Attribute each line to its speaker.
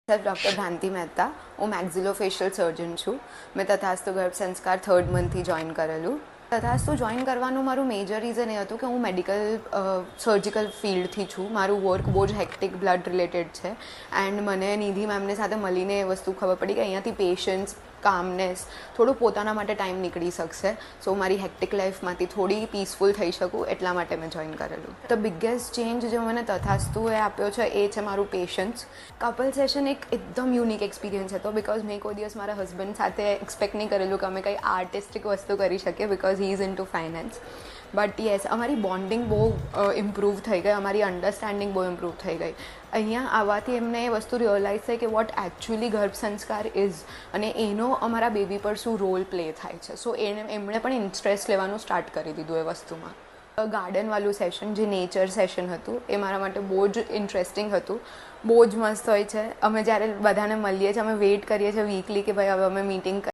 Speaker 1: Sir doctor ભ્રાંતિ મહેતા, હું મેક્ઝિલોફેશિયલ સર્જન છું. મેં તથાસ્તુ ગર્ભ સંસ્કાર 3rd મંથથી જોઈન કરેલું. તથાસ્તુ જોઈન કરવાનું મારું મેજર રીઝન એ હતું કે હું મેડિકલ સર્જિકલ ફિલ્ડથી છું. મારું વર્ક બહુ જ હેક્ટિક બ્લડ રિલેટેડ છે એન્ડ મને નિધિ મેમને સાથે મળીને એ વસ્તુ ખબર પડી કે અહીંયાથી પેશન્સ કામનેસ થોડું પોતાના માટે ટાઈમ નીકળી શકશે. સો મારી હેક્ટિક લાઈફમાંથી થોડી પીસફુલ થઈ શકું એટલા માટે મેં જોઈન કરેલું. ધ બિગેસ્ટ ચેન્જ જે મને તથાસ્તુએ આપ્યો છે એ છે મારું પેશન્સ. કપલ સેશન એક એકદમ યુનિક એક્સપિરિયન્સ હતો બિકોઝ મેં કોઈ દિવસ મારા હસબન્ડ સાથે એક્સપેક્ટ નહીં કરેલું કે અમે કંઈ આર્ટિસ્ટિક વસ્તુ કરી શકીએ because he is into finance. But yes, અમારી બોન્ડિંગ બહુ ઇમ્પ્રૂવ થઈ ગઈ, અમારી અન્ડરસ્ટેન્ડિંગ બહુ ઇમ્પ્રૂવ થઈ ગઈ. અહીંયા આવવાથી એમને એ વસ્તુ રિયલાઇઝ થઈ કે વોટ એકચ્યુઅલી ગર્ભ સંસ્કાર ઇઝ અને એનો અમારા બેબી પર શું રોલ પ્લે થાય છે. સો એમણે પણ ઇન્ટરેસ્ટ લેવાનું સ્ટાર્ટ કરી દીધું એ વસ્તુમાં. ગાર્ડનવાળું સેશન જે નેચર સેશન હતું એ મારા માટે બહુ જ ઇન્ટરેસ્ટિંગ હતું. બહુ જ મસ્ત હોય છે. અમે જ્યારે બધાને મળીએ છીએ અમે વેઇટ કરીએ છીએ વીકલી કે ભાઈ હવે અમે મીટિંગ